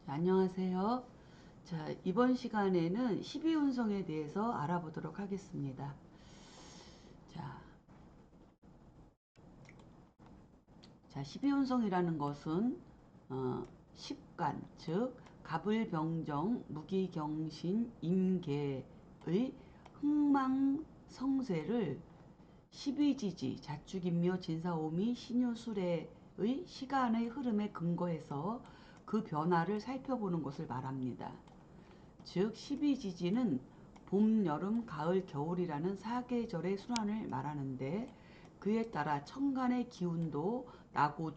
안녕하세요. 자, 이번 시간에는 12운성에 대해서 알아보도록 하겠습니다. 자, 12운성이라는 것은 십간, 즉 갑을병정, 무기경신, 임계의 흥망성쇠를 12지지, 자축인묘, 진사오미, 신유술의 시간의 흐름에 근거해서 그 변화를 살펴보는 것을 말합니다. 즉 12지지는 봄, 여름, 가을, 겨울이라는 사계절의 순환을 말하는데 그에 따라 천간의 기운도 나고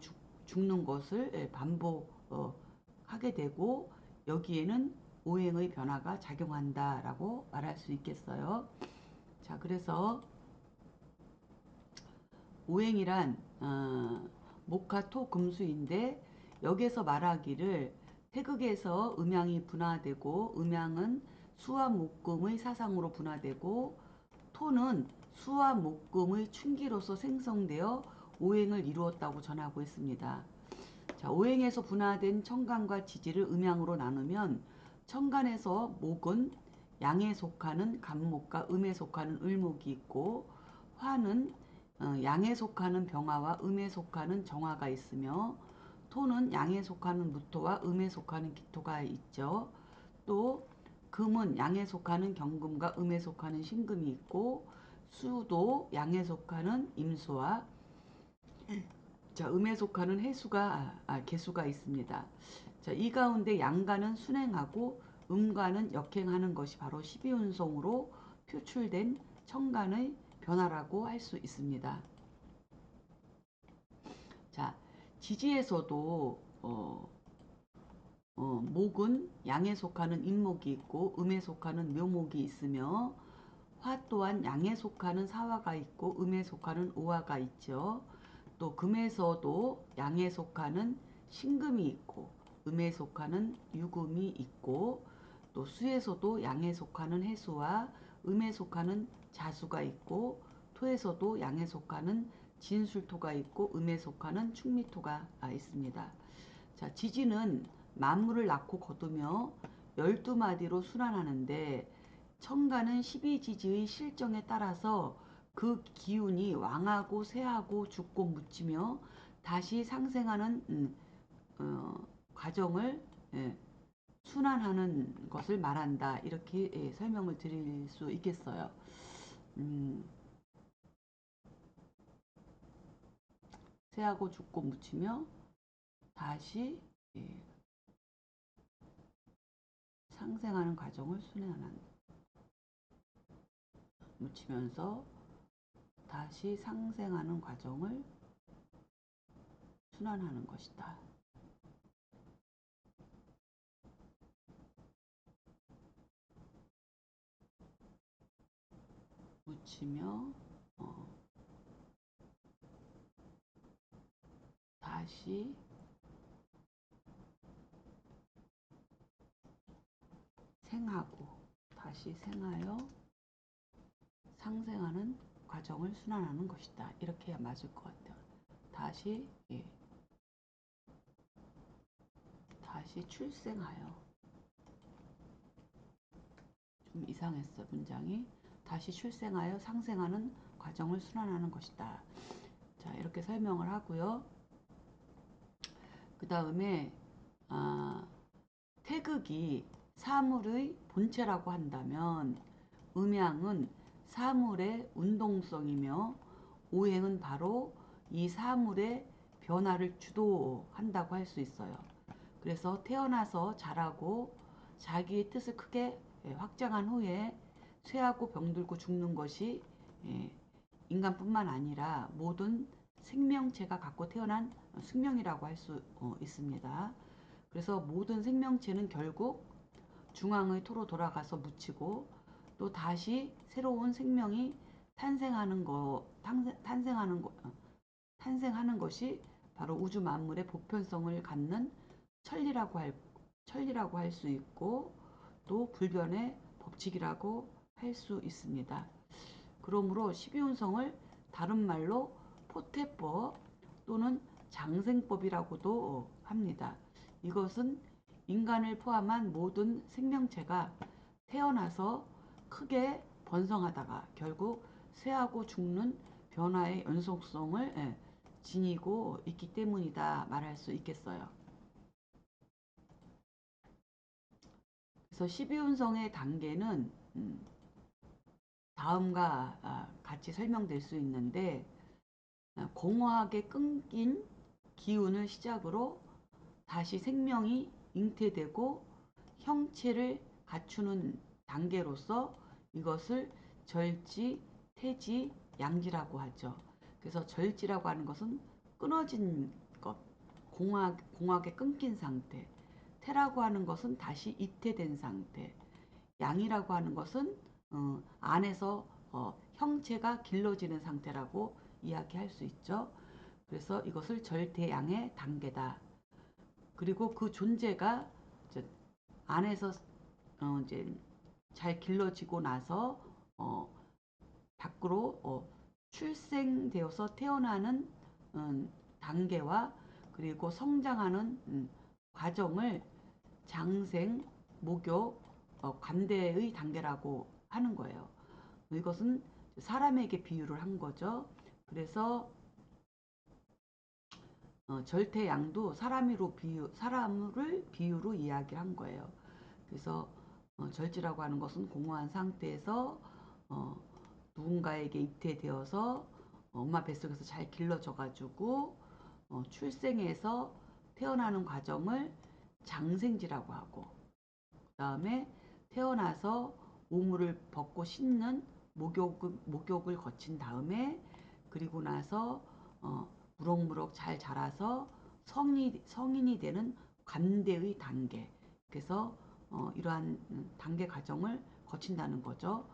죽는 것을 반복하게 되고 여기에는 오행의 변화가 작용한다라고 말할 수 있겠어요. 자, 그래서 오행이란 목화토 금수인데 여기에서 말하기를 태극에서 음양이 분화되고 음양은 수와 목금의 사상으로 분화되고 토는 수와 목금의 충기로서 생성되어 오행을 이루었다고 전하고 있습니다. 자, 오행에서 분화된 천간과 지지를 음양으로 나누면 천간에서 목은 양에 속하는 간목과 음에 속하는 을목이 있고 화는 양에 속하는 병화와 음에 속하는 정화가 있으며 토는 양에 속하는 무토와 음에 속하는 기토가 있죠. 또 금은 양에 속하는 경금과 음에 속하는 신금이 있고 수도 양에 속하는 임수와 자, 음에 속하는 개수가 있습니다. 자, 이 가운데 양가는 순행하고 음가는 역행하는 것이 바로 12운성으로 표출된 천간의 변화라고 할 수 있습니다. 자, 지지에서도 목은 양에 속하는 인목이 있고 음에 속하는 묘목이 있으며 화 또한 양에 속하는 사화가 있고 음에 속하는 오화가 있죠. 또 금에서도 양에 속하는 신금이 있고 음에 속하는 유금이 있고 또 수에서도 양에 속하는 해수와 음에 속하는 자수가 있고 토에서도 양에 속하는 진술토가 있고 음에 속하는 충미토가 있습니다. 자, 지지는 만물을 낳고 거두며 12마디로 순환하는데 천간은 12지지의 실정에 따라서 그 기운이 왕하고 쇠하고 죽고 묻히며 다시 상생하는 과정을 순환하는 것을 말한다. 이렇게 설명을 드릴 수 있겠어요. 쇠하고 죽고 묻히며 다시 상생하는 과정을 순환한다. 묻히면서 다시 상생하는 과정을 순환하는 것이다. 묻히며 다시 생하고 다시 생하여 상생하는 과정을 순환하는 것이다. 이렇게 해야 맞을 것 같아요. 다시 다시 출생하여 좀 이상했어 문장이. 다시 출생하여 상생하는 과정을 순환하는 것이다. 자, 이렇게 설명을 하고요. 그 다음에 태극이 사물의 본체라고 한다면 음양은 사물의 운동성이며 오행은 바로 이 사물의 변화를 주도한다고 할 수 있어요. 그래서 태어나서 자라고 자기의 뜻을 크게 확장한 후에 쇠하고 병들고 죽는 것이 인간뿐만 아니라 모든 생명체가 갖고 태어난 숙명이라고 할 수 있습니다. 그래서 모든 생명체는 결국 중앙의 토로 돌아가서 묻히고 또 다시 새로운 생명이 탄생하는 것이 바로 우주 만물의 보편성을 갖는 천리라고 할 수 있고 또 불변의 법칙이라고 할 수 있습니다. 그러므로 12운성을 다른 말로 포태법 또는 장생법이라고도 합니다. 이것은 인간을 포함한 모든 생명체가 태어나서 크게 번성하다가 결국 쇠하고 죽는 변화의 연속성을 지니고 있기 때문이다 말할 수 있겠어요. 그래서 12운성의 단계는 다음과 같이 설명될 수 있는데, 공허하게 끊긴 기운을 시작으로 다시 생명이 잉태되고 형체를 갖추는 단계로서 이것을 절지, 태지, 양지라고 하죠. 그래서 절지라고 하는 것은 끊어진 것, 공하게 끊긴 상태. 태라고 하는 것은 다시 잉태된 상태. 양이라고 하는 것은 안에서 형체가 길러지는 상태라고 이야기할 수 있죠. 그래서 이것을 절대양의 단계다. 그리고 그 존재가 이제 안에서 이제 잘 길러지고 나서 밖으로 출생되어서 태어나는 단계와 그리고 성장하는 과정을 장생, 목욕, 관대의 단계라고 하는 거예요. 이것은 사람에게 비유를 한 거죠. 그래서 절대양도 사람을 비유로 이야기를 한 거예요. 그래서 절지라고 하는 것은 공허한 상태에서 누군가에게 잉태되어서 엄마 뱃속에서 잘 길러져 가지고 출생해서 태어나는 과정을 장생지라고 하고, 그 다음에 태어나서 오물을 벗고 씻는 목욕을 거친 다음에, 그리고 나서 무럭무럭 잘 자라서 성인이 되는 관대의 단계. 그래서 이러한 단계 과정을 거친다는 거죠.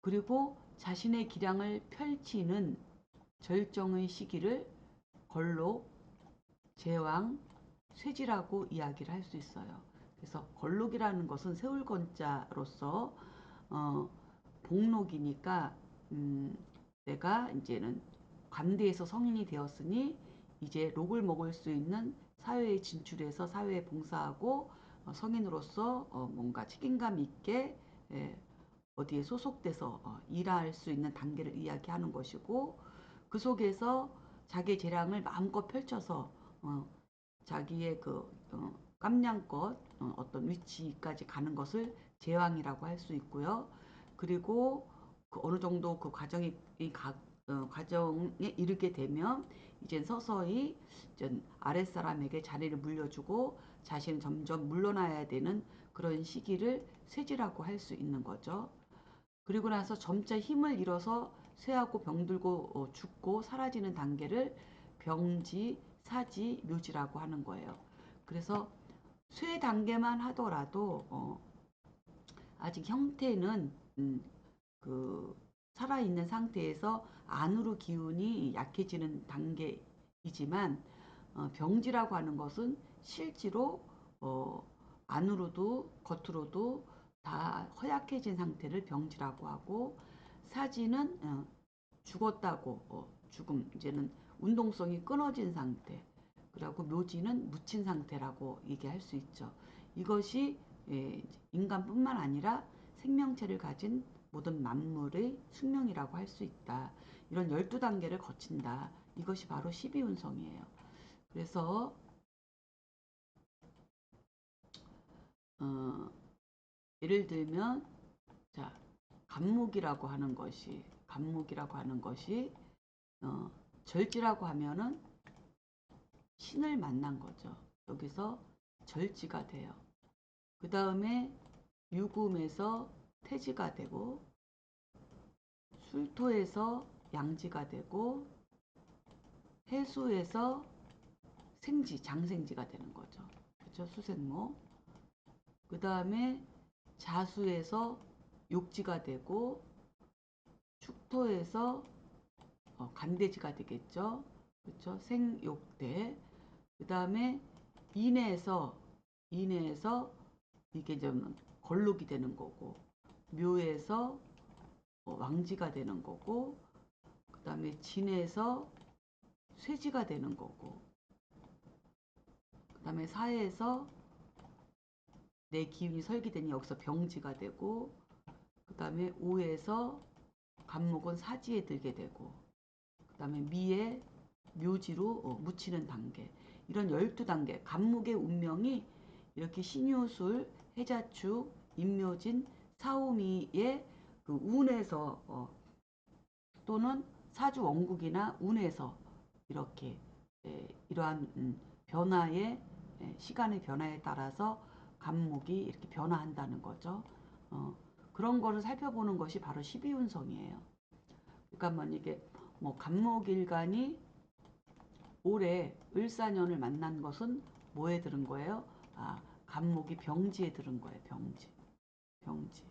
그리고 자신의 기량을 펼치는 절정의 시기를 걸록, 제왕, 쇠지라고 이야기를 할 수 있어요. 그래서 걸록이라는 것은 세울건자로서 복록이니까 내가 이제는 관대에서 성인이 되었으니 이제 록을 먹을 수 있는 사회에 진출해서 사회에 봉사하고 성인으로서 뭔가 책임감 있게 어디에 소속돼서 일할 수 있는 단계를 이야기하는 것이고, 그 속에서 자기의 재량을 마음껏 펼쳐서 자기의 그 깜냥껏 어떤 위치까지 가는 것을 제왕이라고 할 수 있고요. 그리고 그 어느 정도 그 과정에 이르게 되면 이제 서서히 아랫사람에게 자리를 물려주고 자신은 점점 물러나야 되는 그런 시기를 쇠지라고 할 수 있는 거죠. 그리고 나서 점차 힘을 잃어서 쇠하고 병들고 죽고 사라지는 단계를 병지, 사지, 묘지라고 하는 거예요. 그래서 쇠 단계만 하더라도 아직 형태는 그 살아있는 상태에서 안으로 기운이 약해지는 단계이지만, 병지라고 하는 것은 실제로 안으로도 겉으로도 다 허약해진 상태를 병지라고 하고, 사지는 죽었다고, 죽음, 이제는 운동성이 끊어진 상태, 그리고 묘지는 묻힌 상태라고 얘기할 수 있죠. 이것이 인간뿐만 아니라 생명체를 가진 모든 만물의 숙명이라고 할 수 있다. 이런 12단계를 거친다. 이것이 바로 12운성이에요. 그래서 예를 들면 자, 간목이라고 하는 것이 절지라고 하면은 신을 만난 거죠. 여기서 절지가 돼요. 그 다음에 유금에서 태지가 되고, 술토에서 양지가 되고, 해수에서 장생지가 되는 거죠. 그렇죠? 수생모. 그 다음에 자수에서 욕지가 되고, 축토에서 간대지가 되겠죠. 그렇죠? 생욕대. 그 다음에 인해에서 이게 좀 걸록이 되는 거고, 묘에서 왕지가 되는 거고, 그 다음에 진에서 쇠지가 되는 거고, 그 다음에 사에서 내 기운이 설기되니 여기서 병지가 되고, 그 다음에 오에서 간목은 사지에 들게 되고, 그 다음에 미에 묘지로 묻히는 단계. 이런 12단계 간목의 운명이 이렇게 신유술, 해자축, 임묘진, 사오미의 그 운에서 또는 사주 원국이나 운에서 이렇게 이러한 변화의 시간의 변화에 따라서 간목이 이렇게 변화한다는 거죠. 그런 거를 살펴보는 것이 바로 12운성이에요. 그러니까 만약에 뭐 간목일간이 올해 을사년을 만난 것은 뭐에 들은 거예요? 아, 간목이 병지에 들은 거예요. 병지. 병지.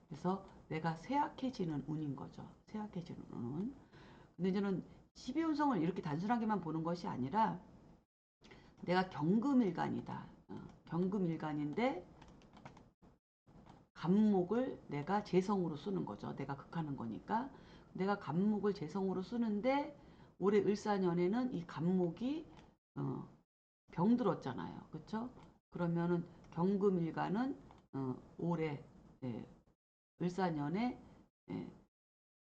그래서 내가 쇠약해지는 운인 거죠. 쇠약해지는 운. 근데 저는 12운성을 이렇게 단순하게만 보는 것이 아니라 내가 경금일간이다. 경금일간인데 간목을 내가 재성으로 쓰는 거죠. 내가 극하는 거니까. 내가 간목을 재성으로 쓰는데 올해 을사년에는 이 간목이 병들었잖아요. 그렇죠? 그러면은 경금일간은 올해 을사년에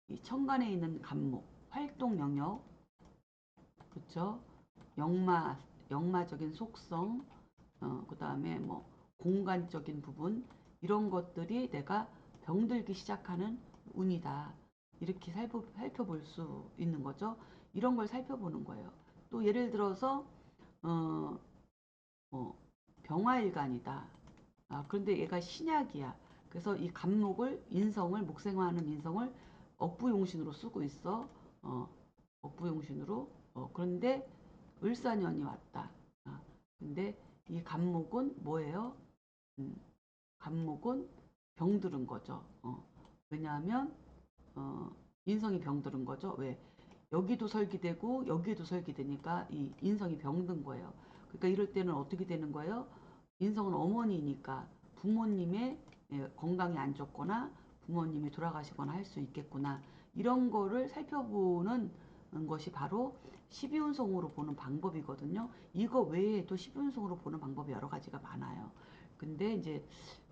이 천간에 있는 간목, 활동 영역, 그렇죠? 역마적인 속성, 그 다음에 뭐 공간적인 부분 이런 것들이 내가 병들기 시작하는 운이다. 이렇게 살펴볼 수 있는 거죠. 이런 걸 살펴보는 거예요. 또 예를 들어서 어, 병화일간이다. 그런데 얘가 신약이야. 그래서 이 간목을 인성을 목생화하는 인성을 억부용신으로 쓰고 있어. 억부용신으로. 그런데 을사년이 왔다. 근데 이 간목은 뭐예요? 간목은 병들은 거죠. 왜냐하면 인성이 병들은 거죠. 왜? 여기도 설기되고 여기에도 설기되니까 이 인성이 병든 거예요. 그러니까 이럴 때는 어떻게 되는 거예요? 인성은 어머니니까 부모님의 건강이 안 좋거나 부모님이 돌아가시거나 할 수 있겠구나. 이런 거를 살펴보는 것이 바로 12운성으로 보는 방법이거든요. 이거 외에도 12운성으로 보는 방법이 여러 가지가 많아요. 근데 이제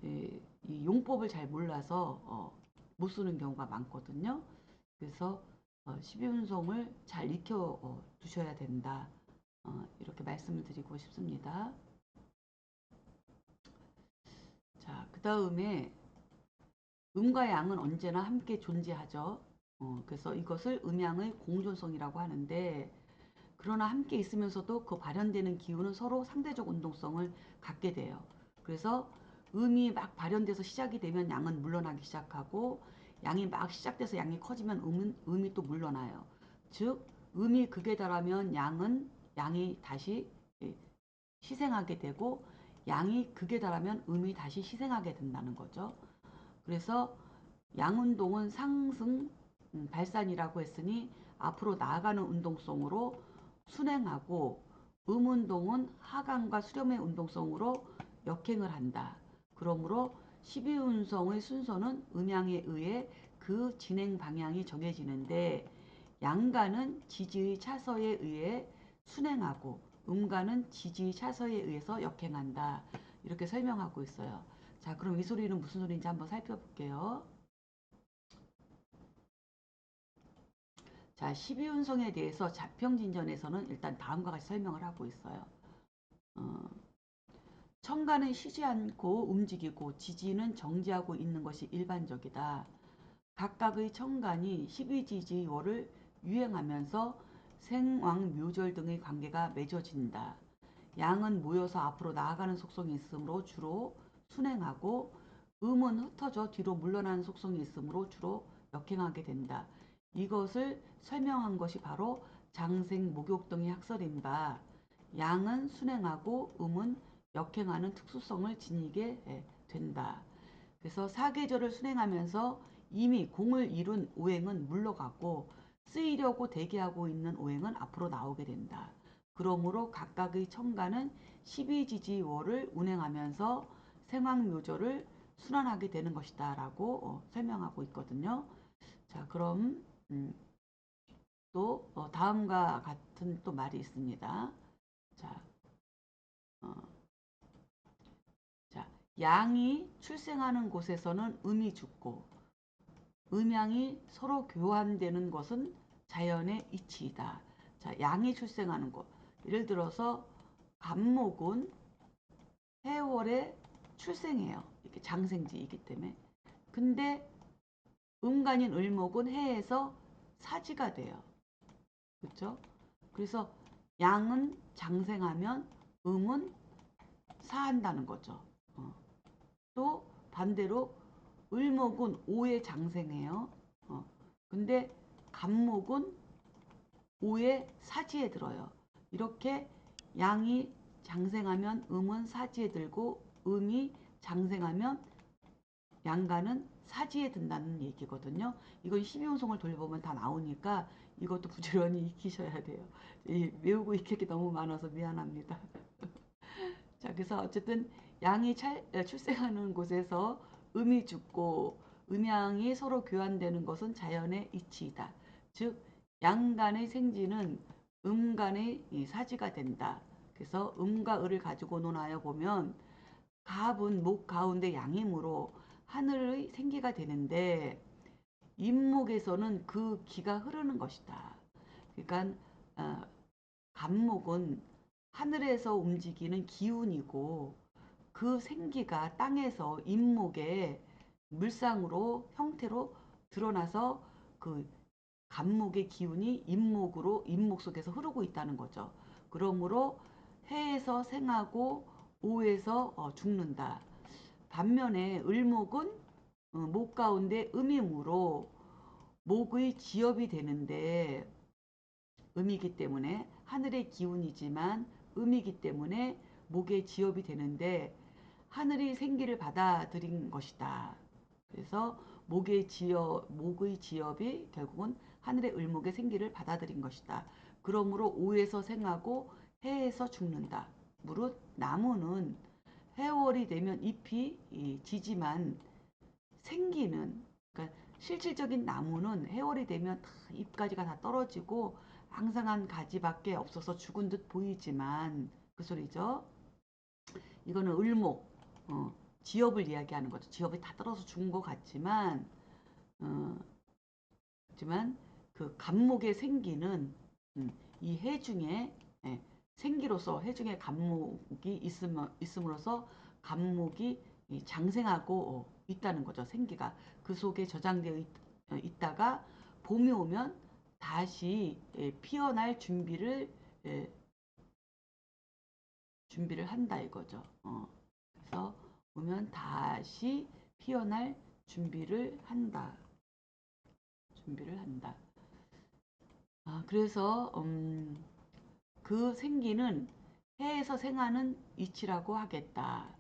이 용법을 잘 몰라서 못 쓰는 경우가 많거든요. 그래서 12운성을 잘 익혀 두셔야 된다. 이렇게 말씀을 드리고 싶습니다. 자, 그 다음에 음과 양은 언제나 함께 존재하죠. 그래서 이것을 음양의 공존성이라고 하는데, 그러나 함께 있으면서도 그 발현되는 기운은 서로 상대적 운동성을 갖게 돼요. 그래서 음이 막 발현돼서 시작이 되면 양은 물러나기 시작하고, 양이 막 시작돼서 양이 커지면 음이 또 물러나요. 즉 음이 극에 달하면 양이 다시 희생하게 되고, 양이 극에 달하면 음이 다시 희생하게 된다는 거죠. 그래서 양운동은 상승 발산이라고 했으니 앞으로 나아가는 운동성으로 순행하고, 음운동은 하강과 수렴의 운동성으로 역행을 한다. 그러므로 12운성의 순서는 음양에 의해 그 진행 방향이 정해지는데, 양가는 지지의 차서에 의해 순행하고 음가는 지지의 차서에 의해서 역행한다. 이렇게 설명하고 있어요. 자, 그럼 이 소리는 무슨 소리인지 한번 살펴볼게요. 자, 12운성에 대해서 자평진전에서는 일단 다음과 같이 설명을 하고 있어요. 천간은 쉬지 않고 움직이고 지지는 정지하고 있는 것이 일반적이다. 각각의 천간이 12지지월을 유행하면서 생왕묘절 등의 관계가 맺어진다. 양은 모여서 앞으로 나아가는 속성이 있으므로 주로 순행하고, 음은 흩어져 뒤로 물러나는 속성이 있으므로 주로 역행하게 된다. 이것을 설명한 것이 바로 장생, 목욕 등의 학설인 바, 양은 순행하고 음은 역행하는 특수성을 지니게 된다. 그래서 사계절을 순행하면서 이미 공을 이룬 오행은 물러가고, 쓰이려고 대기하고 있는 오행은 앞으로 나오게 된다. 그러므로 각각의 천간은 12지지월을 운행하면서 생황묘절을 순환하게 되는 것이다 라고 설명하고 있거든요. 자, 그럼 또 다음과 같은 또 말이 있습니다. 자, 어, 자, 양이 출생하는 곳에서는 음이 죽고 음양이 서로 교환되는 것은 자연의 이치이다. 자, 양이 출생하는 곳. 예를 들어서 갑목은 해월에 출생해요. 이게 장생지이기 때문에. 근데 음간인 을목은 해에서 사지가 돼요. 그렇죠? 그래서 양은 장생하면 음은 사한다는 거죠. 또 반대로 을목은 오에 장생해요. 근데 갑목은 오에 사지에 들어요. 이렇게 양이 장생하면 음은 사지에 들고 음이 장생하면 양가는 사지에 든다는 얘기거든요. 이건 12운송을 돌려보면 다 나오니까 이것도 부지런히 익히셔야 돼요. 외우고 익힐 게 너무 많아서 미안합니다. 자, 그래서 어쨌든 양이 출생하는 곳에서 음이 죽고 음양이 서로 교환되는 것은 자연의 이치이다. 즉, 양 간의 생지는 음 간의 사지가 된다. 그래서 음과 을을 가지고 논하여 보면 갑은 목 가운데 양이므로 하늘의 생기가 되는데 임목에서는 그 기가 흐르는 것이다. 그러니까 갑목은 하늘에서 움직이는 기운이고 그 생기가 땅에서 임목의 물상으로 형태로 드러나서 그 갑목의 기운이 임목 속에서 흐르고 있다는 거죠. 그러므로 해에서 생하고 오에서 죽는다. 반면에 을목은 목 가운데 음이므로 목의 지엽이 되는데 음이기 때문에 하늘의 기운이지만 음이기 때문에 목의 지엽이 되는데 하늘이 생기를 받아들인 것이다. 그래서 목의 지엽이 결국은 하늘의 을목의 생기를 받아들인 것이다. 그러므로 오에서 생하고 해에서 죽는다. 무릇 나무는 해월이 되면 잎이 지지만 생기는, 그러니까 실질적인 나무는 해월이 되면 다 잎가지가 다 떨어지고 앙상한 가지밖에 없어서 죽은 듯 보이지만 그 소리죠. 이거는 을목, 지엽을 이야기하는 거죠. 지엽이 다 떨어져 죽은 것 같지만, 어, 하지만 그 갑목의 생기는 이 해중에 예, 생기로서 해중에 갑목이 있음으로써 갑목이 장생하고 있다는 거죠. 생기가 그 속에 저장되어 있다가 봄이 오면 다시 피어날 준비를 한다 이거죠. 그래서 오면 다시 피어날 준비를 한다. 준비를 한다. 그래서 그 생기는 해에서 생하는 이치라고 하겠다.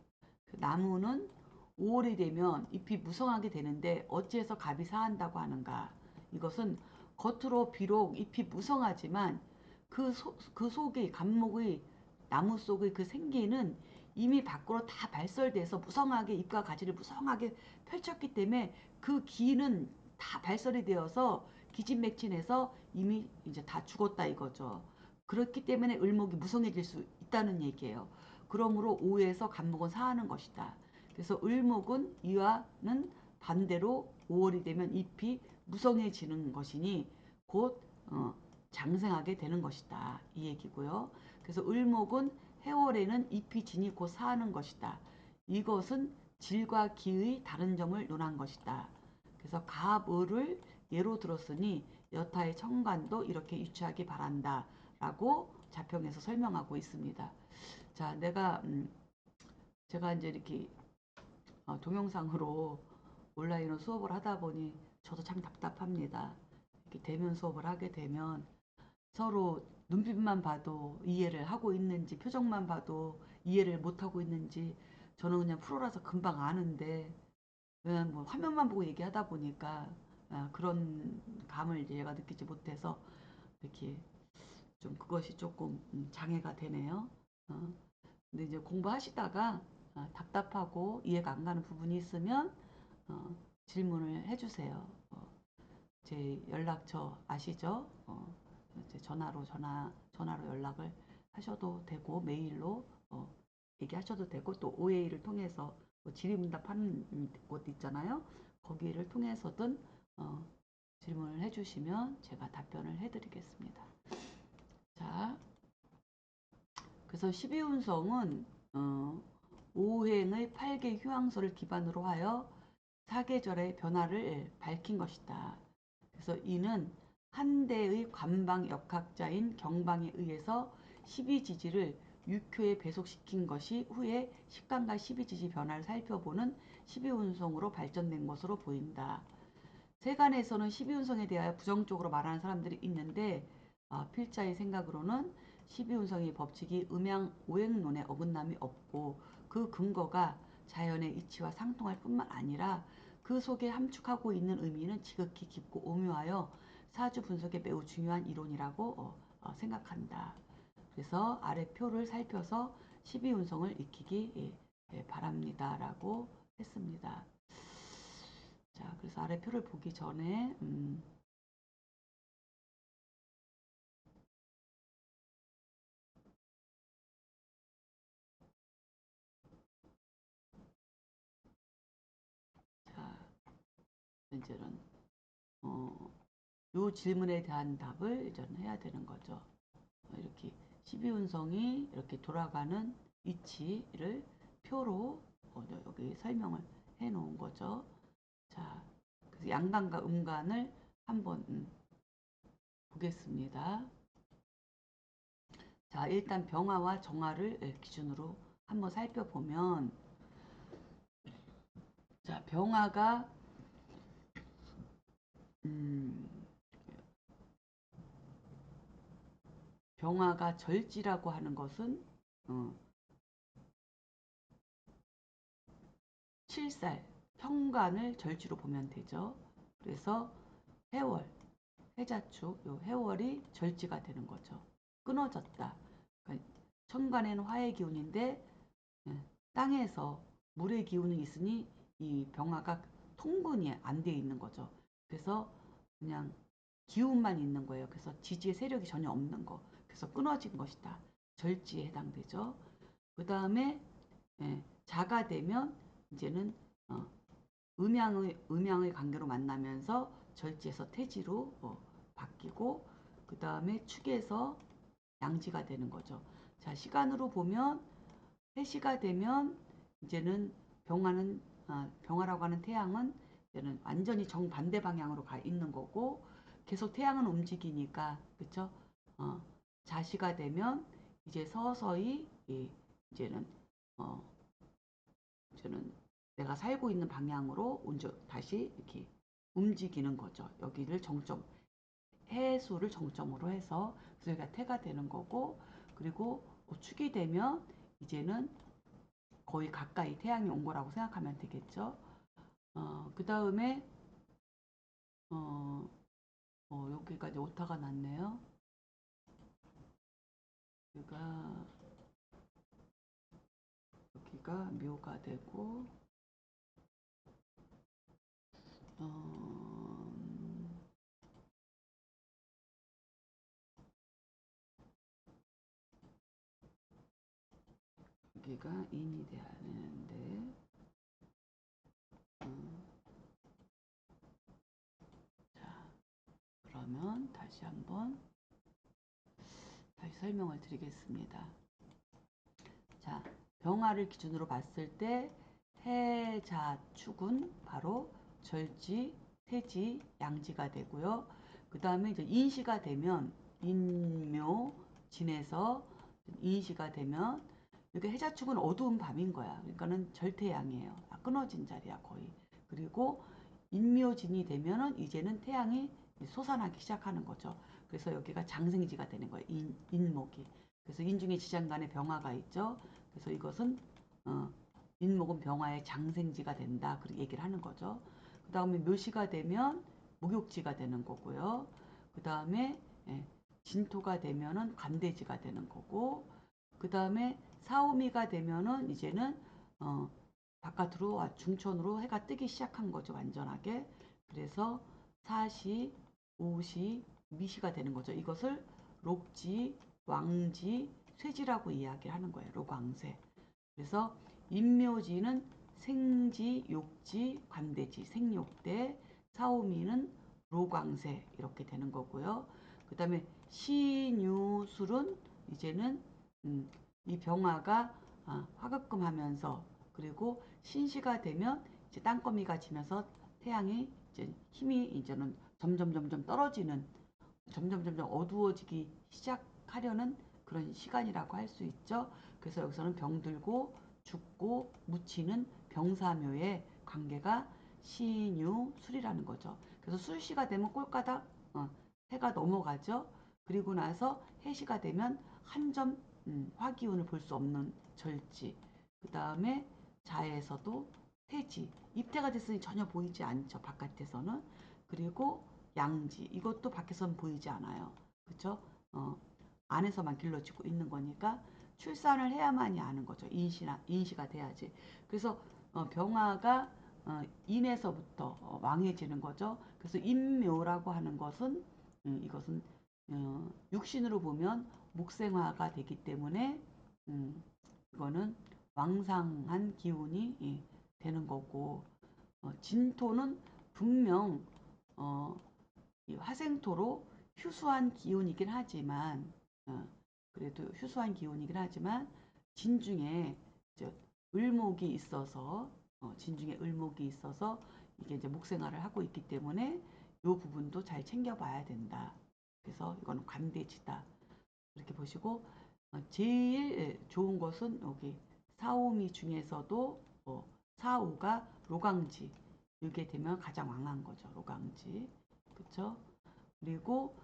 그 나무는 5월이 되면 잎이 무성하게 되는데 어찌해서 갑이 사한다고 하는가. 이것은 겉으로 비록 잎이 무성하지만 그 속의 갑목의 나무 속의 그 생기는 이미 밖으로 다 발설돼서 무성하게 잎과 가지를 무성하게 펼쳤기 때문에 그 기는 다 발설이 되어서 기진맥진해서 이미 이제 다 죽었다 이거죠. 그렇기 때문에 을목이 무성해질 수 있다는 얘기예요. 그러므로 오에서 갑목은 사하는 것이다. 그래서 을목은 이와는 반대로 5월이 되면 잎이 무성해지는 것이니 곧 장생하게 되는 것이다. 이 얘기고요. 그래서 을목은 해월에는 잎이 지니 곧 사하는 것이다. 이것은 질과 기의 다른 점을 논한 것이다. 그래서 갑을을 예로 들었으니 여타의 청간도 이렇게 유추하기 바란다. 라고 자평에서 설명하고 있습니다. 자, 제가 이제 이렇게 동영상으로 온라인으로 수업을 하다 보니 저도 참 답답합니다. 이렇게 대면 수업을 하게 되면 서로 눈빛만 봐도 이해를 하고 있는지 표정만 봐도 이해를 못하고 있는지 저는 그냥 프로라서 금방 아는데 그냥 뭐 화면만 보고 얘기하다 보니까 그런 감을 이제 얘가 느끼지 못해서 이렇게 좀 그것이 조금 장애가 되네요. 어, 근데 이제 공부하시다가 답답하고 이해가 안 가는 부분이 있으면 질문을 해주세요. 제 연락처 아시죠? 제 전화로 연락을 하셔도 되고 메일로 얘기하셔도 되고 또 OA를 통해서 뭐 질의응답 하는 곳 있잖아요. 거기를 통해서든 질문을 해주시면 제가 답변을 해드리겠습니다. 자, 그래서 12운성은 오행의 8개 휴양소를 기반으로 하여 사계절의 변화를 밝힌 것이다. 그래서 이는 한 대의 관방 역학자인 경방에 의해서 12지지를 6효에 배속시킨 것이 후에 식간과 12지지 변화를 살펴보는 12운성으로 발전된 것으로 보인다. 세간에서는 12운성에 대하여 부정적으로 말하는 사람들이 있는데 필자의 생각으로는 12운성의 법칙이 음양오행론에 어긋남이 없고 그 근거가 자연의 이치와 상통할 뿐만 아니라 그 속에 함축하고 있는 의미는 지극히 깊고 오묘하여 사주 분석에 매우 중요한 이론이라고 생각한다. 그래서 아래 표를 살펴서 12운성을 익히기 바랍니다. 라고 했습니다. 자, 그래서 아래 표를 보기 전에 자, 이제는 요 질문에 대한 답을 이제는 해야 되는 거죠. 이렇게 12운성이 이렇게 돌아가는 이치를 표로 여기 설명을 해 놓은 거죠. 자, 그래서 양간과 음간을 한번 보겠습니다. 자, 일단 병화와 정화를 기준으로 한번 살펴보면, 자, 병화가 병화가 절지라고 하는 것은 7살 현관을 절지로 보면 되죠. 그래서 해월, 해자축, 요 해월이 절지가 되는 거죠. 끊어졌다. 그러니까 천간에는 화의 기운인데 땅에서 물의 기운이 있으니 이 병화가 통분이 안 돼 있는 거죠. 그래서 그냥 기운만 있는 거예요. 그래서 지지의 세력이 전혀 없는 거. 그래서 끊어진 것이다. 절지에 해당되죠. 그 다음에 자가 되면 이제는 음양의 관계로 만나면서 절지에서 태지로 바뀌고 그 다음에 축에서 양지가 되는 거죠. 자, 시간으로 보면 해시가 되면 이제는 병화라고 하는 태양은 이제는 완전히 정반대 방향으로 가 있는 거고 계속 태양은 움직이니까 그쵸? 자시가 되면 이제 서서히 이제는 어, 이제는 내가 살고 있는 방향으로 다시 이렇게 움직이는 거죠. 여기를 정점 해수를 정점으로 해서 그래서 여기가 태가 되는 거고 그리고 축이 되면 이제는 거의 가까이 태양이 온 거라고 생각하면 되겠죠. 그 다음에 여기가 이제 오타가 났네요. 여기가 묘가 되고 여기가 인이 돼야 되는데 자, 그러면 다시 설명을 드리겠습니다. 자, 병화를 기준으로 봤을 때 해자축은 바로 절지, 태지, 양지가 되고요. 그 다음에 이제 인시가 되면 인묘, 진에서 인시가 되면 이렇게 해자축은 어두운 밤인 거야. 그러니까는 절태양이에요. 끊어진 자리야 거의. 그리고 인묘진이 되면은 이제는 태양이 솟아나기 시작하는 거죠. 그래서 여기가 장생지가 되는 거예요. 인목이. 그래서 인중에 지장간에 병화가 있죠. 그래서 이것은 인목은 병화의 장생지가 된다. 그렇게 얘기를 하는 거죠. 그 다음에 묘시가 되면 목욕지가 되는 거고요. 그 다음에 진토가 되면은 관대지가 되는 거고 그 다음에 사오미가 되면은 이제는 바깥으로 중천으로 해가 뜨기 시작한 거죠. 완전하게. 그래서 사시, 오시, 미시가 되는 거죠. 이것을 록지, 왕지, 쇠지라고 이야기하는 거예요. 록왕쇠. 그래서 인묘지는 생지, 욕지, 관대지, 생욕대, 사오미는 로광세 이렇게 되는 거고요. 그 다음에 신유술은 이제는 이 병화가 화급금하면서 그리고 신시가 되면 이제 땅거미가 지면서 태양이 이제 힘이 이제는 점점 떨어지는 점점 어두워지기 시작하려는 그런 시간이라고 할 수 있죠. 그래서 여기서는 병들고 죽고 묻히는 병사묘의 관계가 신유술이라는 거죠. 그래서 술시가 되면 꼴가닥 해가 넘어가죠. 그리고 나서 해시가 되면 한 점 화기운을 볼 수 없는 절지. 그 다음에 자에서도 태지. 입태가 됐으니 전혀 보이지 않죠. 바깥에서는. 그리고 양지. 이것도 밖에서는 보이지 않아요. 그쵸? 안에서만 길러지고 있는 거니까 출산을 해야만이 아는 거죠. 인시가 돼야지. 그래서 병화가 인에서부터 왕해지는 거죠. 그래서 인묘라고 하는 것은 이것은 육신으로 보면 목생화가 되기 때문에 이거는 왕상한 기운이 되는 거고 진토는 분명 이 화생토로 휴수한 기운이긴 하지만 그래도 휴수한 기운이긴 하지만 진중에 을목이 있어서 진중에 을목이 있어서 이게 이제 목생활을 하고 있기 때문에 이 부분도 잘 챙겨봐야 된다. 그래서 이거는 관대지다. 이렇게 보시고 제일 좋은 것은 여기 사오미 중에서도 사오가 로강지 이게 되면 가장 왕한 거죠. 로강지. 그쵸? 그리고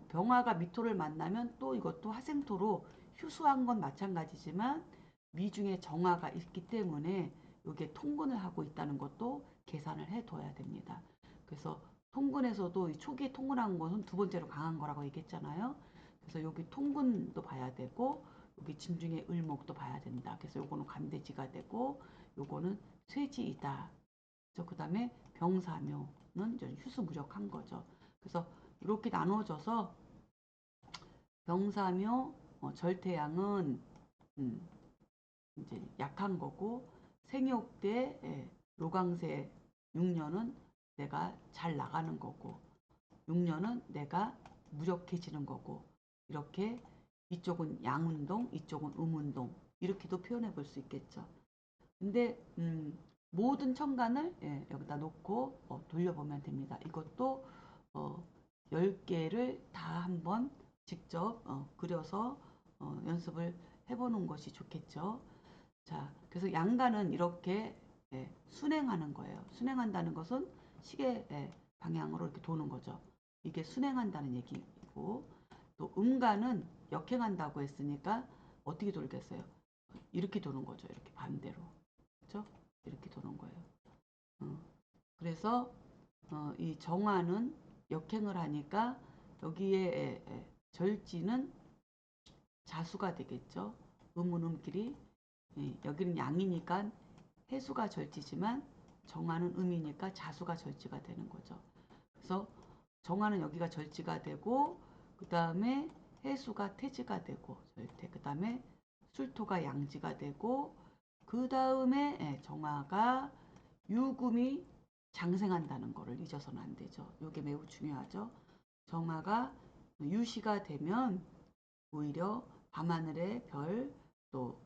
병화가 미토를 만나면 또 이것도 화생토로 휴수한 건 마찬가지지만 미중에 정화가 있기 때문에 이게 통근을 하고 있다는 것도 계산을 해둬야 됩니다. 그래서 통근에서도 이 초기에 통근한 것은 두 번째로 강한 거라고 얘기했잖아요. 그래서 여기 통근도 봐야 되고 여기 진중의 을목도 봐야 된다. 그래서 요거는 관대지가 되고 요거는 쇠지이다. 그 다음에 병사묘는 휴수무력한 거죠. 그래서 이렇게 나눠져서 병사묘 절태양은 이제 약한 거고 생욕대 로강세 6년은 내가 잘 나가는 거고 6년은 내가 무력해지는 거고 이렇게 이쪽은 양운동 이쪽은 음운동 이렇게도 표현해 볼 수 있겠죠. 근데 모든 천간을 여기다 놓고 돌려보면 됩니다. 이것도 10개를 다 한번 직접 그려서 연습을 해보는 것이 좋겠죠. 자, 그래서 양간은 이렇게 순행하는 거예요. 순행한다는 것은 시계 방향으로 이렇게 도는 거죠. 이게 순행한다는 얘기고 또 음간은 역행한다고 했으니까 어떻게 돌겠어요? 이렇게 도는 거죠. 이렇게 반대로. 그렇죠? 이렇게 도는 거예요. 그래서 이 정화는 역행을 하니까 여기에 절지는 자수가 되겠죠. 음은 음끼리 여기는 양이니까 해수가 절지지만 정화는 음이니까 자수가 절지가 되는 거죠. 그래서 정화는 여기가 절지가 되고 그 다음에 해수가 태지가 되고 절태 그 다음에 술토가 양지가 되고 그 다음에 정화가 유금이 장생한다는 것을 잊어서는 안 되죠. 이게 매우 중요하죠. 정화가 유시가 되면 오히려 밤하늘의 별, 또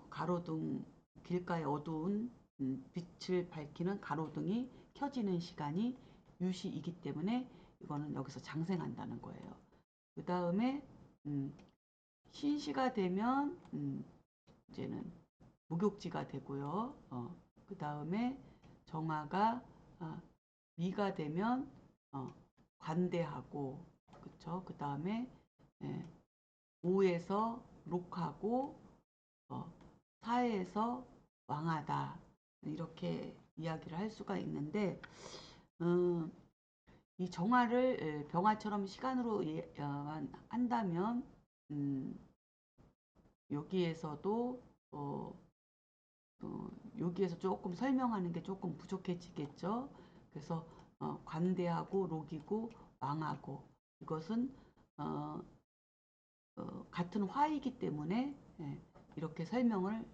가로등 길가의 어두운 빛을 밝히는 가로등이 켜지는 시간이 유시이기 때문에 이거는 여기서 장생한다는 거예요. 그 다음에 신시가 되면 이제는 목욕지가 되고요. 그 다음에 정화가 미가 되면 관대하고 그쵸. 그 다음에 오에서 록하고 사에서 왕하다 이렇게 이야기를 할 수가 있는데 이 정화를 병화처럼 시간으로 한다면 여기에서도 여기에서 조금 설명하는 게 조금 부족해지겠죠. 그래서 관대하고 록이고 왕하고 이것은 같은 화이기 때문에 이렇게 설명을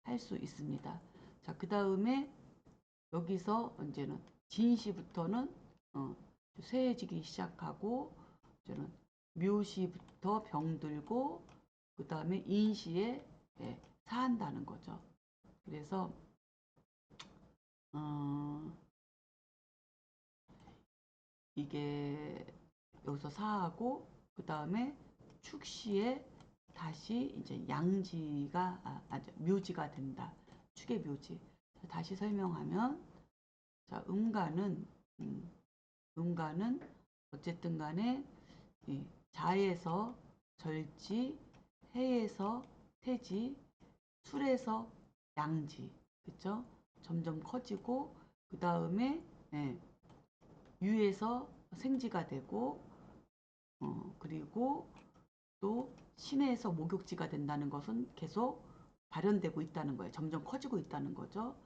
할 수 있습니다. 자, 그 다음에 여기서 이제는 진시부터는 쇠해지기 시작하고 이제는 묘시부터 병들고 그 다음에 인시에 사한다는 거죠. 그래서 이게 여기서 사하고 그 다음에 축시에 다시 이제 양지가 묘지가 된다. 축의 묘지. 다시 설명하면 자, 음가는 어쨌든 간에 자에서 절지, 해에서 태지, 술에서 양지, 그쵸? 점점 커지고 그 다음에 유에서 생지가 되고 그리고 또 신에서 목욕지가 된다는 것은 계속 발현되고 있다는 거예요. 점점 커지고 있다는 거죠.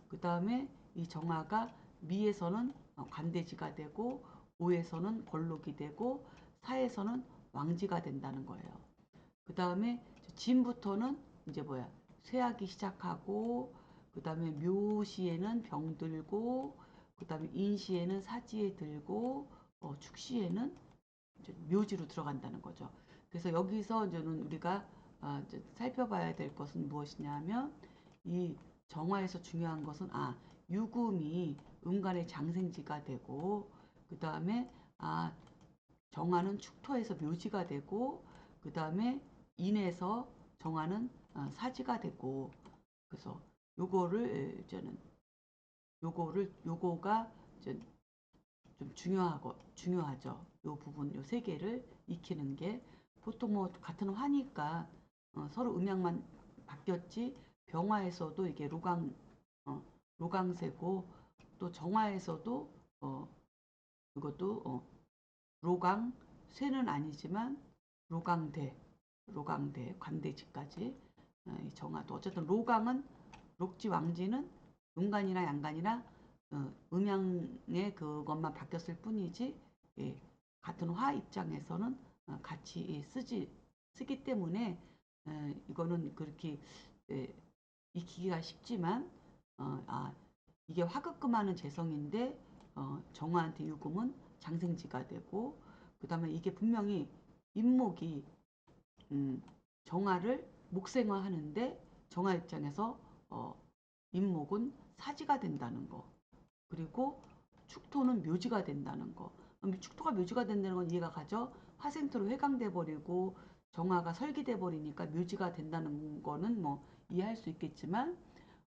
그 다음에 이 정화가 미에서는 관대지가 되고 오에서는 벌록이 되고 사에서는 왕지가 된다는 거예요. 그 다음에 진부터는 이제 뭐야 쇠하기 시작하고 그 다음에 묘시에는 병들고 그 다음에 인시에는 사지에 들고 축시에는 이제 묘지로 들어간다는 거죠. 그래서 여기서 이제는 우리가 이제 살펴봐야 될 것은 무엇이냐면 이 정화에서 중요한 것은 유금이 음간의 장생지가 되고 그 다음에 정화는 축토에서 묘지가 되고 그 다음에 인에서 정화는 사지가 되고 그래서 요거를 이제는 요거가 이제 좀 중요하죠. 요 부분 요 세 개를 익히는 게 보통 뭐 같은 화니까 서로 음양만 바뀌었지 병화에서도 이게 로강세고 또 정화에서도 이것도 로강 쇠는 아니지만 로강대 관대지까지 이 정화도 어쨌든 로강은 록지 왕지는 음간이나 양간이나 음양의 그것만 바뀌었을 뿐이지 같은 화 입장에서는 같이 쓰기 때문에 이거는 그렇게 익히기가 쉽지만 이게 화급금하는 재성인데 정화한테 유금은 장생지가 되고 그 다음에 이게 분명히 인목이 정화를 목생화하는데 정화 입장에서 인목은 사지가 된다는 거 그리고 축토는 묘지가 된다는 거 축토가 묘지가 된다는 건 이해가 가죠. 화생토로 회강돼 버리고 정화가 설기돼 버리니까 묘지가 된다는 거는 뭐 이해할 수 있겠지만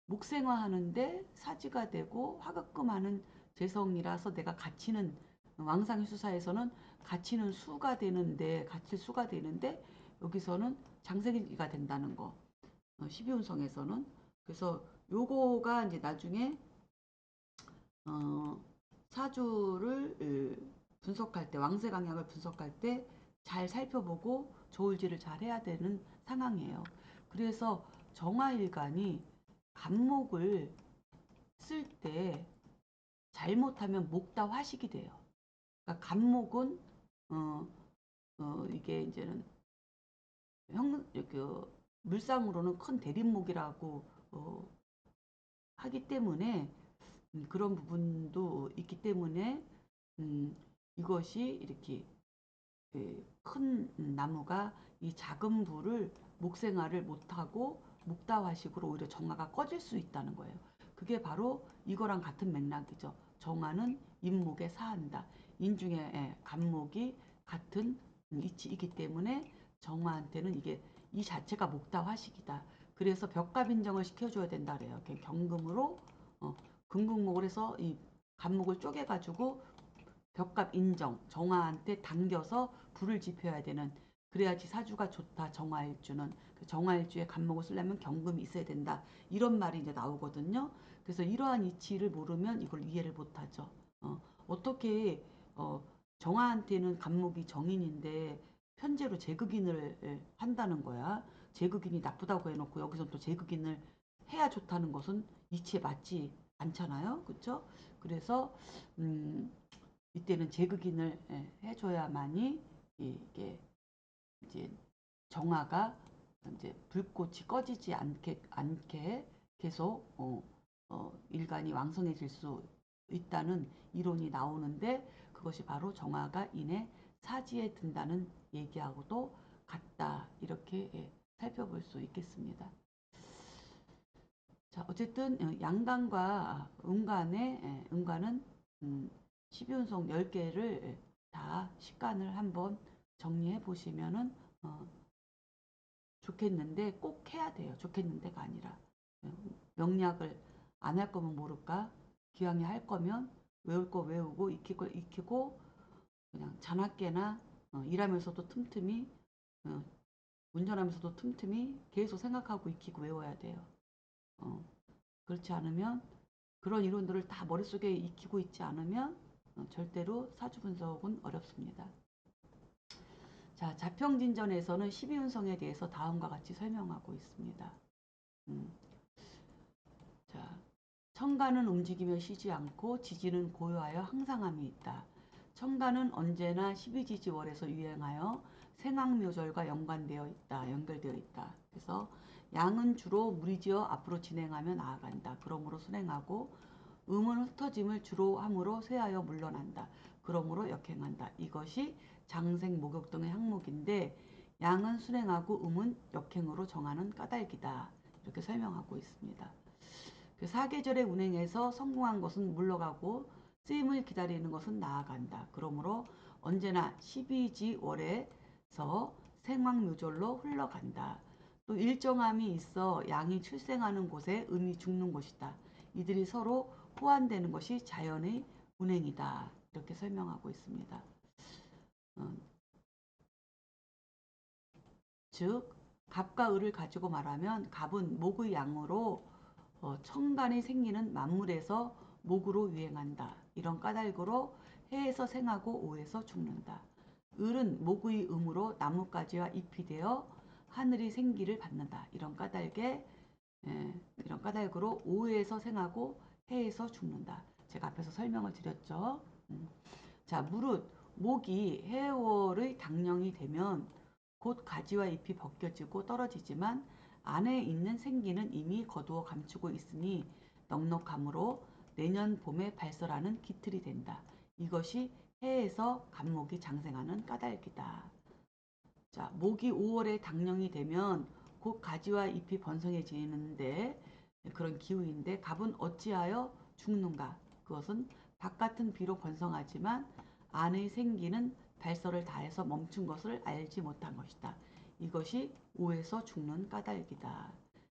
목생화하는데 사지가 되고 화급금하는 재성이라서 내가 갇히는 왕상수사에서는 갇히는 수가 되는데 갇힐 수가 되는데 여기서는 장생기가 된다는 거 12운성에서는 그래서 요거가 이제 나중에 사주를 분석할 때 왕세강약을 분석할 때 잘 살펴보고 저울질을 잘 해야 되는 상황이에요. 그래서 정화일간이 간목을 쓸 때 잘못하면 목다 화식이 돼요. 그러니까 간목은 이게 이제는 그 물상으로는 큰 대립목이라고 하기 때문에 그런 부분도 있기 때문에 이것이 이렇게 큰 나무가 이 작은 불을 목생화를 못하고 목다화식으로 오히려 정화가 꺼질 수 있다는 거예요. 그게 바로 이거랑 같은 맥락이죠. 정화는 인목에 사한다. 인중에 간목이 같은 이치이기 때문에 정화한테는 이게 이 자체가 목다화식이다. 그래서 벽갑 인정을 시켜줘야 된다 그래요. 경금으로 금극목을 해서 이 간목을 쪼개가지고 벽갑 인정, 정화한테 당겨서 불을 지펴야 되는 그래야지 사주가 좋다. 정화일주는 정화일주에 간목을 쓰려면 경금이 있어야 된다. 이런 말이 이제 나오거든요. 그래서 이러한 이치를 모르면 이걸 이해를 못하죠. 어떻게 정화한테는 간목이 정인인데 편제로 제극인을 한다는 거야. 제극인이 나쁘다고 해놓고 여기서 또 제극인을 해야 좋다는 것은 이치에 맞지 않잖아요. 그렇죠? 그래서 이때는 제극인을 해줘야만이 이게 이제 정화가 이제 불꽃이 꺼지지 않게 계속 일간이 왕성해질 수 있다는 이론이 나오는데 그것이 바로 정화가 인해 사지에 든다는 얘기하고도 같다. 이렇게 살펴볼 수 있겠습니다. 자, 어쨌든 양간과 음간은 12운송 10개를 다 식간을 한번 정리해 보시면은 좋겠는데 꼭 해야 돼요. 좋겠는데가 아니라 명리학을 안 할 거면 모를까? 기왕에 할 거면 외울 거 외우고 익힐 거 익히고 그냥 자나깨나 일하면서도 틈틈이 어, 운전하면서도 틈틈이 계속 생각하고 익히고 외워야 돼요. 그렇지 않으면 그런 이론들을 다 머릿속에 익히고 있지 않으면 절대로 사주 분석은 어렵습니다. 자, 자평진전에서는 12운성에 대해서 다음과 같이 설명하고 있습니다. 자, 천간은 움직이며 쉬지 않고 지지는 고요하여 항상함이 있다. 천간은 언제나 12지지월에서 유행하여 생황묘절과 연관되어 있다. 연결되어 있다. 그래서 양은 주로 무리지어 앞으로 진행하며 나아간다. 그러므로 순행하고 음은 흩어짐을 주로 함으로 쇠하여 물러난다. 그러므로 역행한다. 이것이 장생 목욕 등의 항목인데 양은 순행하고 음은 역행으로 정하는 까닭이다. 이렇게 설명하고 있습니다. 그 사계절의 운행에서 성공한 것은 물러가고 쓰임을 기다리는 것은 나아간다. 그러므로 언제나 12지월에서 생황묘절로 흘러간다. 또 일정함이 있어 양이 출생하는 곳에 음이 죽는 곳이다. 이들이 서로 호환되는 것이 자연의 운행이다. 이렇게 설명하고 있습니다. 즉 갑과 을을 가지고 말하면 갑은 목의 양으로 천간이 생기는 만물에서 목으로 유행한다. 이런 까닭으로 해에서 생하고 오에서 죽는다. 을은 목의 음으로 나뭇가지와 잎이 되어 하늘이 생기를 받는다. 이런 까닭으로 오에서 생하고 해에서 죽는다. 제가 앞에서 설명을 드렸죠. 자, 무릇 목이 해월의 당령이 되면 곧 가지와 잎이 벗겨지고 떨어지지만 안에 있는 생기는 이미 거두어 감추고 있으니 넉넉함으로 내년 봄에 발설하는 기틀이 된다. 이것이 해에서 갑목이 장생하는 까닭이다. 자, 목이 5월에 당령이 되면 곧 가지와 잎이 번성해지는데 그런 기후인데 갑은 어찌하여 죽는가? 그것은 바깥은 비록 번성하지만 안의 생기는 발설을 다해서 멈춘 것을 알지 못한 것이다. 이것이 오에서 죽는 까닭이다.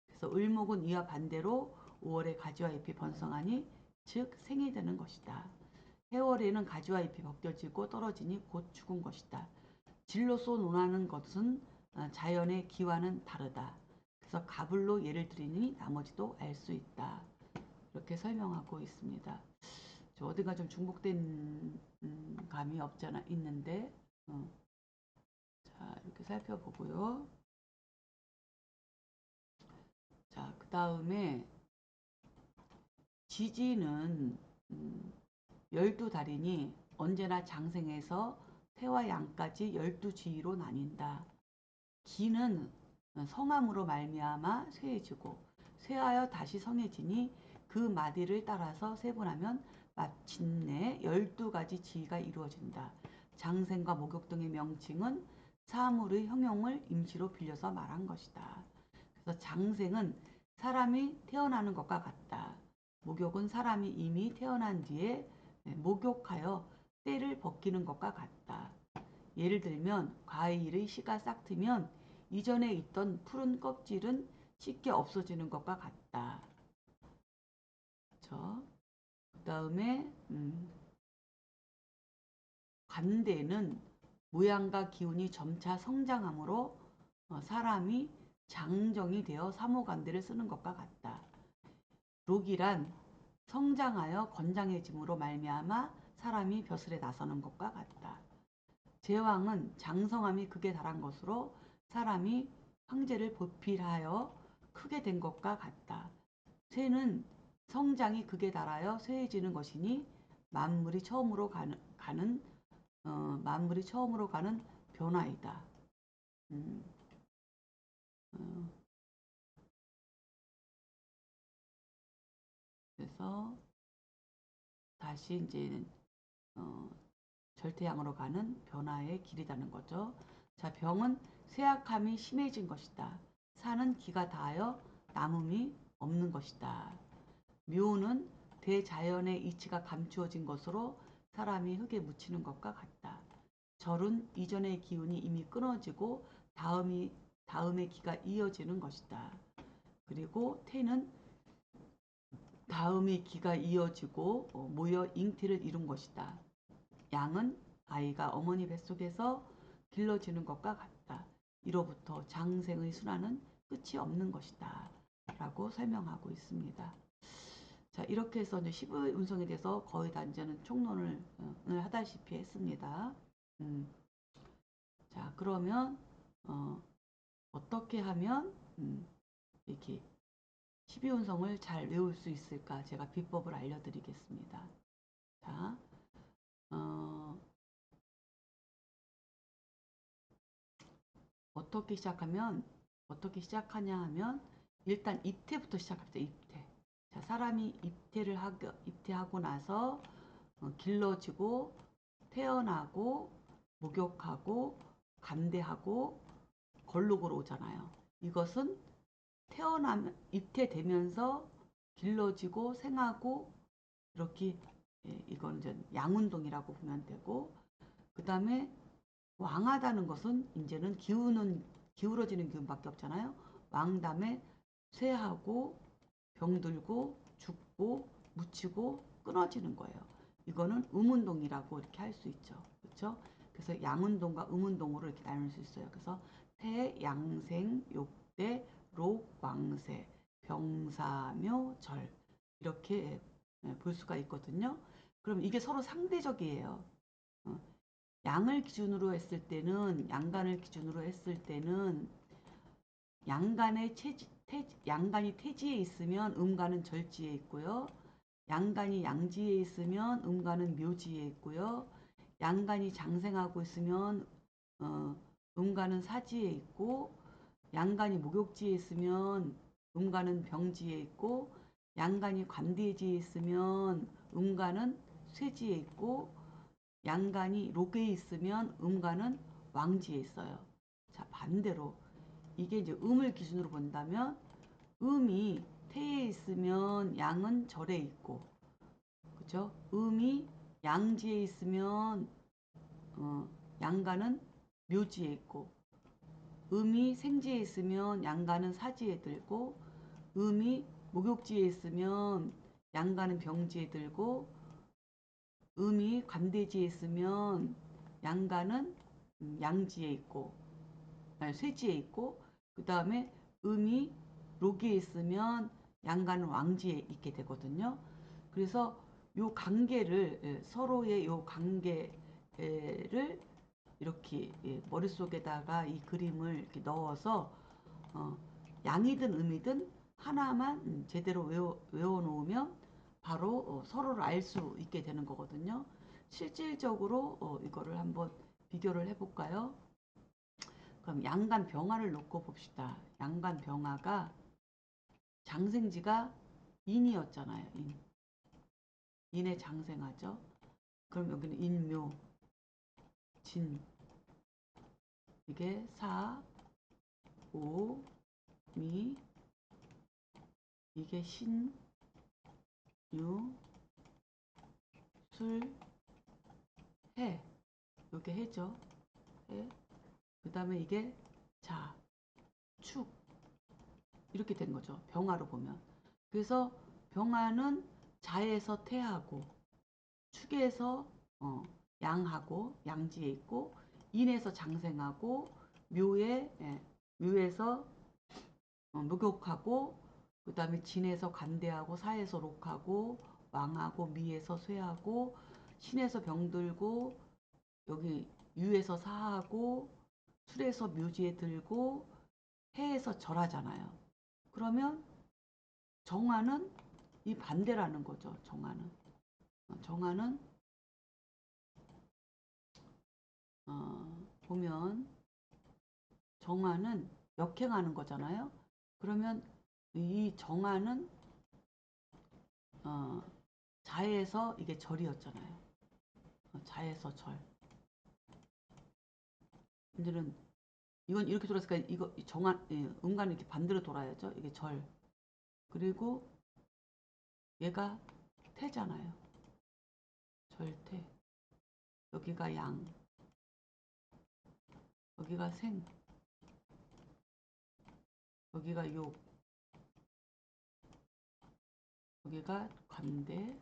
그래서 을목은 이와 반대로 5월에 가지와 잎이 번성하니 즉 생이 되는 것이다. 해월에는 가지와 잎이 벗겨지고 떨어지니 곧 죽은 것이다. 질로서 논하는 것은 자연의 기와는 다르다. 그래서 가불로 예를 들이니 나머지도 알 수 있다. 이렇게 설명하고 있습니다. 어딘가 좀 중복된 감이 없잖아 있는데 자 이렇게 살펴보고요. 자 그 다음에 지지는 12달이니 언제나 장생에서 태와 양까지 12지위로 나뉜다. 기는 성함으로 말미암아 쇠해지고 쇠하여 다시 성해지니 그 마디를 따라서 세분하면 마침내 12가지 지위가 이루어진다. 장생과 목욕 등의 명칭은 사물의 형용을 임시로 빌려서 말한 것이다. 그래서 장생은 사람이 태어나는 것과 같다. 목욕은 사람이 이미 태어난 뒤에 목욕하여 때를 벗기는 것과 같다. 예를 들면 과일의 씨가 싹 트면 이전에 있던 푸른 껍질은 쉽게 없어지는 것과 같다. 그렇죠? 그 다음에 관대는 모양과 기운이 점차 성장하므로 사람이 장정이 되어 사모관대를 쓰는 것과 같다. 록이란 성장하여 건장해짐으로 말미암아 사람이 벼슬에 나서는 것과 같다. 제왕은 장성함이 극에 달한 것으로 사람이 황제를 보필하여 크게 된 것과 같다. 쇠는 성장이 극에 달하여 쇠해지는 것이니 만물이 처음으로 가는 변화이다. 어, 그래서 다시 이제 절대양으로 가는 변화의 길이라는 거죠. 자, 병은 쇠약함이 심해진 것이다. 산은 기가 닿아여 남음이 없는 것이다. 묘는 대자연의 이치가 감추어진 것으로 사람이 흙에 묻히는 것과 같다. 절은 이전의 기운이 이미 끊어지고 다음의 기가 이어지는 것이다. 그리고 태는 다음의 기가 이어지고 모여 잉태를 이룬 것이다. 양은 아이가 어머니 뱃속에서 길러지는 것과 같다. 이로부터 장생의 순환은 끝이 없는 것이다. 라고 설명하고 있습니다. 자, 이렇게 해서 이제 10의 운성에 대해서 거의 다 이제는 총론을 하다시피 했습니다. 자, 그러면 어떻게 하면 이렇게 12운성을 잘 외울 수 있을까? 제가 비법을 알려드리겠습니다. 자, 어떻게 시작하냐 하면 일단 입태부터 시작합니다. 입태. 자, 사람이 입태하고 나서 길러지고 태어나고 목욕하고 감대하고 걸록으로 오잖아요. 이것은 태어나면 입태되면서 길러지고 생하고 이렇게 이건 이제 양운동이라고 보면 되고, 그 다음에 왕하다는 것은 이제는 기울어지는 기운밖에 없잖아요. 왕 다음에 쇠하고 병들고 죽고 묻히고 끊어지는 거예요. 이거는 음운동이라고 이렇게 할 수 있죠. 그렇죠? 그래서 양운동과 음운동으로 이렇게 나눌 수 있어요. 그래서 태, 양생, 욕대, 록, 왕세, 병사묘, 절 이렇게 볼 수가 있거든요. 그럼 이게 서로 상대적이에요. 양을 기준으로 했을 때는 양간을 기준으로 했을 때는 양간이 태지에 있으면 음간은 절지에 있고요. 양간이 양지에 있으면 음간은 묘지에 있고요. 양간이 장생하고 있으면 음간은 사지에 있고, 양간이 목욕지에 있으면 음간은 병지에 있고, 양간이 관대지에 있으면 음간은 쇠지에 있고, 양간이 록에 있으면 음간은 왕지에 있어요. 자, 반대로 이게 이제 음을 기준으로 본다면 음이 태에 있으면 양은 절에 있고, 그죠? 음이 양지에 있으면 양간은 묘지에 있고, 음이 생지에 있으면 양간은 사지에 들고, 음이 목욕지에 있으면 양간은 병지에 들고, 음이 관대지에 있으면 양간은 양지에 있고, 아니, 쇠지에 있고, 그 다음에 음이 록에 있으면 양간은 왕지에 있게 되거든요. 그래서 요 관계를 서로의 요 관계를 이렇게 머릿속에다가 이 그림을 이렇게 넣어서 양이든 음이든 하나만 제대로 외워 놓으면 바로 서로를 알 수 있게 되는 거거든요. 실질적으로 이거를 한번 비교를 해볼까요? 그럼 양간 병화를 놓고 봅시다. 양간 병화가 장생지가 인이었잖아요. 인에 장생하죠. 그럼 여기는 인묘, 진, 이게 사, 오, 미, 이게 신, 유, 술, 해. 요게 해죠. 해. 그 다음에 이게 자, 축. 이렇게 된 거죠. 병화로 보면. 그래서 병화는 자에서 태하고, 축에서 양하고, 양지에 있고, 인에서 장생하고, 묘에서 목욕하고, 그 다음에 진에서 관대하고, 사에서 록하고, 왕하고, 미에서 쇠하고, 신에서 병들고, 여기 유에서 사하고, 술에서 묘지에 들고, 해에서 절하잖아요. 그러면 정화는 이 반대라는 거죠. 정화는 보면 정화는 역행하는 거잖아요. 그러면 이 정화는 자에서 이게 절이었잖아요. 자에서 절. 이제는 이건 이렇게 돌았으니까 이거 정화 음간은 이렇게 반대로 돌아야죠. 이게 절. 그리고 얘가 태잖아요. 절태. 여기가 양. 여기가 생. 여기가 욕. 여기가 관대.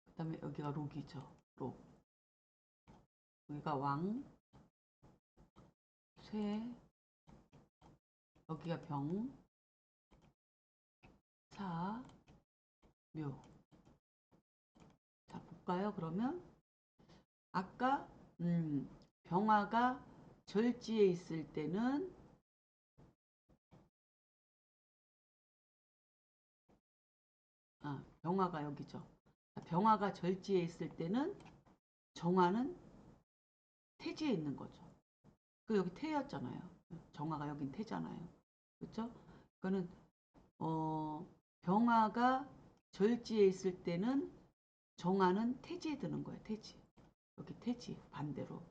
그 다음에 여기가 록이죠. 록. 여기가 왕. 쇠. 여기가 병. 사. 묘. 자, 볼까요? 그러면 아까 병화가 절지에 있을 때는 병화가 여기죠. 병화가 절지에 있을 때는 정화는 태지에 있는 거죠. 그 여기 태였잖아요. 정화가 여긴 태잖아요. 그렇죠? 그거는 병화가 절지에 있을 때는 정화는 태지에 드는 거예요. 태지. 여기 태지 반대로.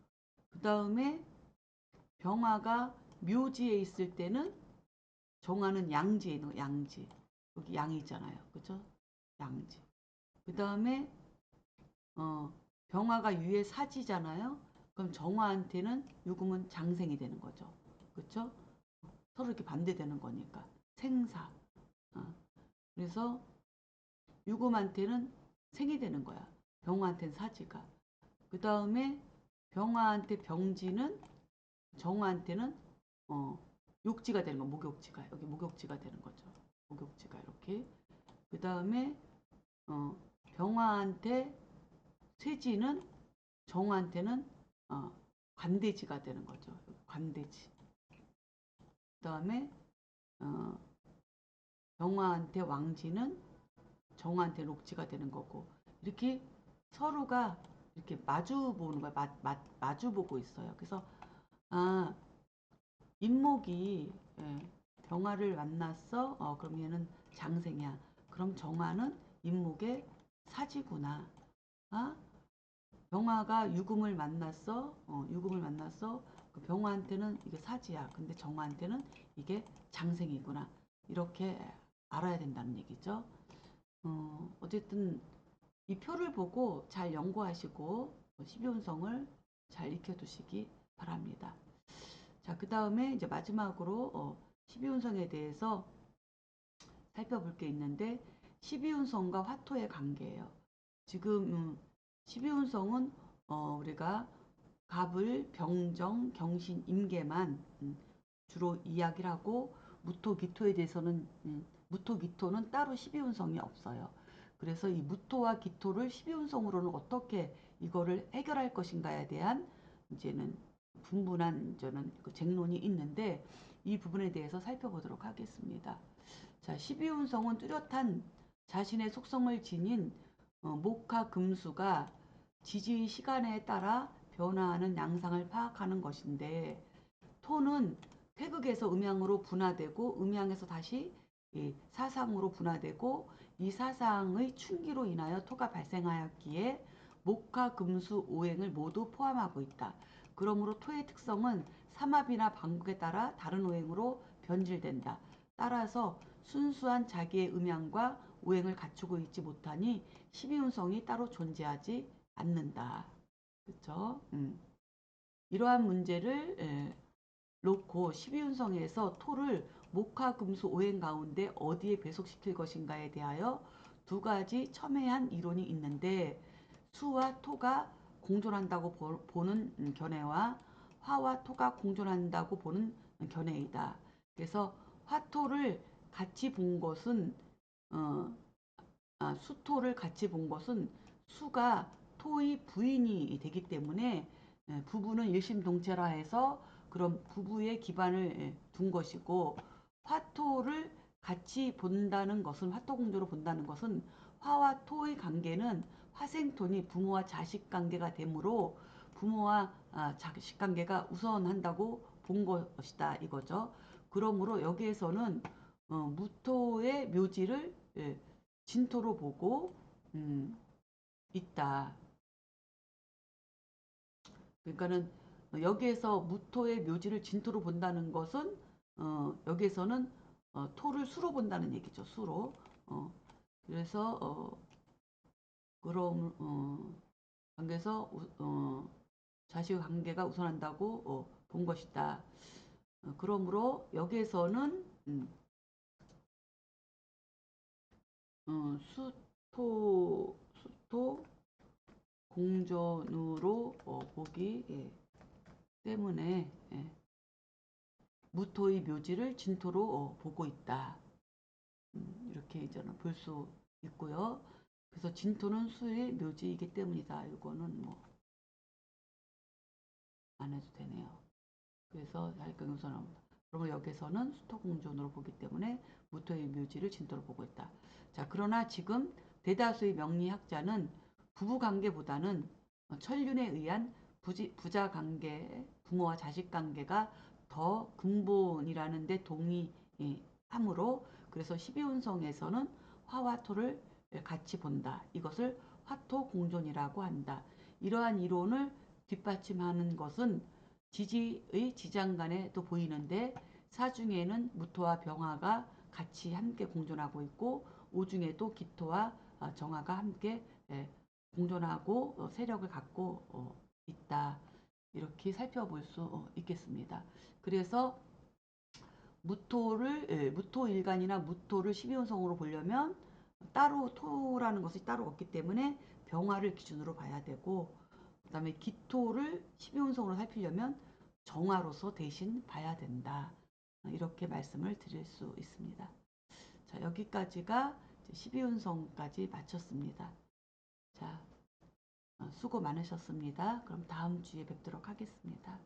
그 다음에 병화가 묘지에 있을 때는 정화는 양지에 있는 거. 양지. 여기 양이 있잖아요. 그렇죠? 양지. 그 다음에 병화가 유의 사지잖아요. 그럼 정화한테는 유금은 장생이 되는 거죠. 그렇죠? 서로 이렇게 반대되는 거니까. 생사. 그래서 유금한테는 생이 되는 거야. 병화한테는 사지가. 그 다음에 병화한테 병지는 정화한테는 욕지가 되는 거. 목욕지가. 여기 목욕지가 되는 거죠. 목욕지가 이렇게. 그 다음에 병화한테 쇠지는 정화한테는 관대지가 되는 거죠. 관대지. 그 다음에 병화한테 왕지는 정화한테 록지가 되는 거고 이렇게 서로가 이렇게 마주 보는 거야. 마주 보고 있어요. 그래서 인목이 병화를 만났어. 그럼 얘는 장생이야. 그럼 정화는 인목의 사지구나. 병화가 유금을 만났어. 유금을 만났어. 그 병화한테는 이게 사지야. 근데 정화한테는 이게 장생이구나. 이렇게 알아야 된다는 얘기죠. 어쨌든 이 표를 보고 잘 연구하시고 12운성을 잘 익혀두시기 바랍니다. 자, 그 다음에 이제 마지막으로 12운성에 대해서 살펴볼 게 있는데 12운성과 화토의 관계예요. 지금 12운성은 우리가 갑을, 병정, 경신, 임계만 주로 이야기를 하고 무토, 기토에 대해서는 무토, 기토는 따로 12운성이 없어요. 그래서 이 무토와 기토를 12운성으로는 어떻게 이거를 해결할 것인가에 대한 이제는 분분한 저는 그 쟁론이 있는데 이 부분에 대해서 살펴보도록 하겠습니다. 자, 12운성은 뚜렷한 자신의 속성을 지닌 목화 금수가 지지 시간에 따라 변화하는 양상을 파악하는 것인데 토는 태극에서 음양으로 분화되고 음양에서 다시 사상으로 분화되고 이 사상의 충기로 인하여 토가 발생하였기에 목화 금수 오행을 모두 포함하고 있다. 그러므로 토의 특성은 삼합이나 방국에 따라 다른 오행으로 변질된다. 따라서 순수한 자기의 음양과 오행을 갖추고 있지 못하니 12운성이 따로 존재하지 않는다. 그렇죠? 이러한 문제를 놓고 12운성에서 토를 목화금수 오행 가운데 어디에 배속시킬 것인가에 대하여 두 가지 첨예한 이론이 있는데 수와 토가 공존한다고 보는 견해와 화와 토가 공존한다고 보는 견해이다. 그래서 화토를 같이 본 것은 수토를 같이 본 것은 수가 토의 부인이 되기 때문에 부부는 일심동체라 해서 그런 부부의 기반을 둔 것이고 화토를 같이 본다는 것은 화토공조로 본다는 것은 화와 토의 관계는 화생토니 부모와 자식 관계가 되므로 부모와 자식 관계가 우선한다고 본 것이다 이거죠. 그러므로 여기에서는 무토의 묘지를 진토로 보고 있다. 그러니까는 여기에서 무토의 묘지를 진토로 본다는 것은 여기에서는 토를 수로 본다는 얘기죠. 수로. 그래서 그럼 관계에서 자식 관계가 우선한다고 본 것이다. 그러므로 여기에서는 수토 공전으로 보기 때문에 무토의 묘지를 진토로 보고 있다. 이렇게 이제는 볼 수 있고요. 그래서 진토는 수의 묘지이기 때문이다. 이거는 뭐 안 해도 되네요. 그래서 자익관계 우선합니다. 그러면 여기서는 수토공존으로 보기 때문에 무토의 묘지를 진토로 보고 있다. 자, 그러나 지금 대다수의 명리학자는 부부관계보다는 천륜에 의한 부자관계, 부모와 자식관계가 더 근본이라는 데 동의하므로 그래서 12운성에서는 화와 토를 같이 본다. 이것을 화토공존이라고 한다. 이러한 이론을 뒷받침하는 것은 지지의 지장간에 또 보이는데 사중에는 무토와 병화가 같이 함께 공존하고 있고 오중에도 기토와 정화가 함께 공존하고 세력을 갖고 있다. 이렇게 살펴볼 수 있겠습니다. 그래서 무토일간이나 무토를 12운성으로 보려면 따로 토라는 것이 따로 없기 때문에 병화를 기준으로 봐야 되고 그 다음에 기토를 12운성으로 살피려면 정화로서 대신 봐야 된다. 이렇게 말씀을 드릴 수 있습니다. 자, 여기까지가 12운성까지 마쳤습니다. 자, 수고 많으셨습니다. 그럼 다음 주에 뵙도록 하겠습니다.